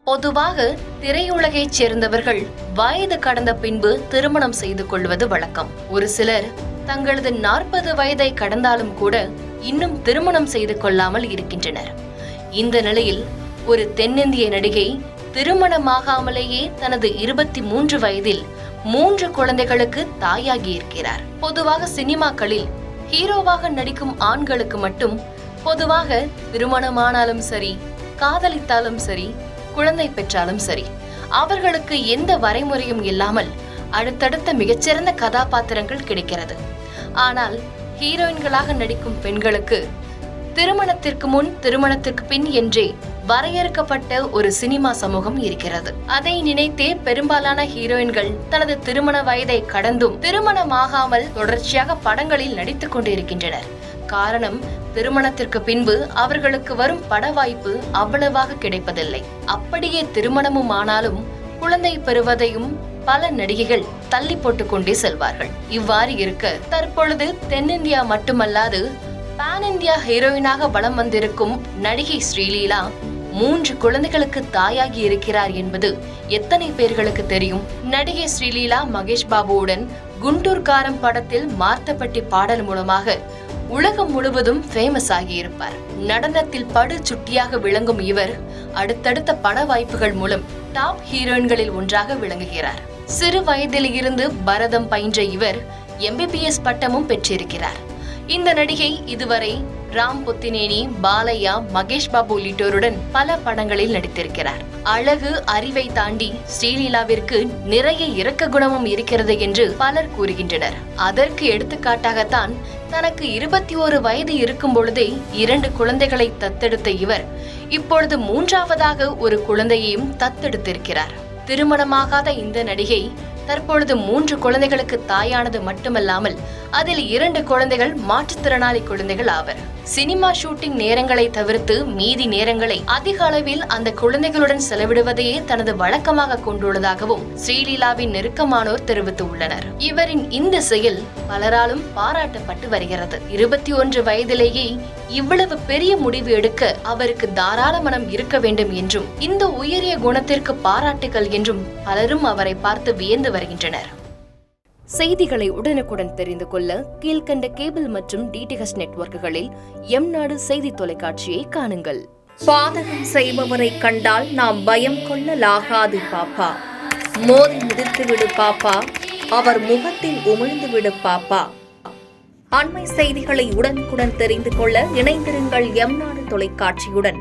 பொதுவாக திரையுலகைச் சேர்ந்தவர்கள் வயது கடந்த பின்பு திருமணம் செய்து கொள்வது வழக்கம். ஒரு சிலர் தங்களது 40 வயதை கடந்தாலும் கூட இன்னும் திருமணம் செய்து கொள்ளாமல் இருக்கின்றனர். இந்த நிலையில் ஒரு தென்னிந்திய நடிகை திருமணமாகாமலேயே தனது 23 வயதில் 3 குழந்தைகளுக்கு தாயாகி இருக்கிறார். பொதுவாக சினிமாக்களில் ஹீரோவாக நடிக்கும் ஆண்களுக்கு மட்டும் பொதுவாக திருமணமானாலும் சரி, காதலித்தாலும் சரி, குழந்தை பெற்றாலும் சரி, அவர்களுக்கு எந்த வரைமுறையும் இல்லாமல் அடுத்தடுத்த மிகச்சிறந்த கதாபாத்திரங்கள் கிடைக்கிறது. ஆனால் ஹீரோயின்களாக நடிக்கும் பெண்களுக்கு திருமணத்திற்கு முன், திருமணத்திற்கு பின் என்றே வரையறுக்கப்பட்ட ஒரு சினிமா சமூகம் இருக்கிறது. அதை நினைத்தே பெரும்பாலான ஹீரோயின்கள் தனது திருமண வயதை கடந்தும் திருமணமாகாமல் தொடர்ச்சியாக படங்களில் நடித்துக் கொண்டிருக்கின்றனர். காரணம், திருமணத்திற்கு பின்பு அவர்களுக்கு வரும் பட வாய்ப்பு அவ்வளவாக கிடைப்பதில்லை. அப்படியே திருமணமும் ஆனாலும் குழந்தை பெறுவதையும் பல நடிகைகள் தள்ளி போட்டுக் கொண்டே செல்வார்கள். இவ்வாறு இருக்க தற்பொழுது தென்னிந்தியா மட்டுமல்லாது பான் இந்தியா ஹீரோயினாக வலம் வந்திருக்கும் நடிகை ஸ்ரீலீலா 3 குழந்தைகளுக்கு தாயாகி இருக்கிறார் என்பது எத்தனை பேர்களுக்கு தெரியும்? நடிகை ஸ்ரீலீலா மகேஷ் பாபுவுடன் குண்டூர் காரம் படத்தில் மார்த்தப்பட்டி பாடல் மூலமாக உலகம் முழுவதும் ஃபேமஸ் ஆகியிருப்பார். நடனத்தில் படு சுட்டியாக விளங்கும் இவர் அடுத்தடுத்த பட வாய்ப்புகள் மூலம் டாப் ஹீரோயின்களில் ஒன்றாக விளங்குகிறார். சிறு வயதில் இருந்து பரதம் பயின்ற இவர் MBBS பட்டமும் பெற்றிருக்கிறார். இந்த நடிகை இதுவரை ராம் பொத்தினேனி, பாலையா, மகேஷ் பாபு உள்ளிட்டோருடன் பல படங்களில் நடித்திருக்கிறார். அழகு, அறிவை தாண்டி ஸ்ரீலீலாவிற்கு நிறைய இரக்க குணமும் இருக்கிறது என்று பலர் கூறுகின்றனர். அதற்கு எடுத்துக்காட்டாகத்தான் தனக்கு 21 வயது இருக்கும் பொழுதே 2 குழந்தைகளை தத்தெடுத்த இவர் இப்பொழுது 3ஆவதாக ஒரு குழந்தையையும் தத்தெடுத்திருக்கிறார். திருமணமாகாத இந்த நடிகை தற்பொழுது 3 குழந்தைகளுக்கு தாயானது மட்டுமல்லாமல் அதில் 2 குழந்தைகள் மாற்றுத்திறனாளி குழந்தைகள் ஆவர். சினிமா ஷூட்டிங் நேரங்களை தவிர்த்து மீதி நேரங்களை அதிக அளவில் அந்த குழந்தைகளுடன் செலவிடுவதையே தனது வழக்கமாக கொண்டுள்ளதாகவும் ஸ்ரீலீலாவின் நெருக்கமானோர் தெரிவித்துள்ளனர். இவரின் இந்த செயல் பலராலும் பாராட்டப்பட்டு வருகிறது. 21 வயதிலேயே இவ்வளவு பெரிய முடிவு எடுக்க அவருக்கு தாராள மனம் இருக்க வேண்டும் என்றும் இந்த உயரிய குணத்திற்கு பாராட்டுகள் என்றும் பலரும் அவரை பார்த்து வியந்து வருகின்றனர். செய்திகளை உடனுக்குடன் தெரிந்து கொள்ள கீழ்கண்ட கேபிள் மற்றும் DTH நெட்வொர்க்குகளில் எம்நாடு செய்தி தொலைக்காட்சியை காணுங்கள். பாதகம் செய்பவரை கண்டால் நாம் பயம் கொள்ளலாகாது பாப்பா. மோதி மிதித்து விடு பாப்பா, அவர் முகத்தில் உமிழ்ந்து விடு பாப்பா. அண்மை செய்திகளை உடனுக்குடன் தெரிந்து கொள்ள இணைந்திருங்கள் எம்நாடு தொலைக்காட்சியுடன்.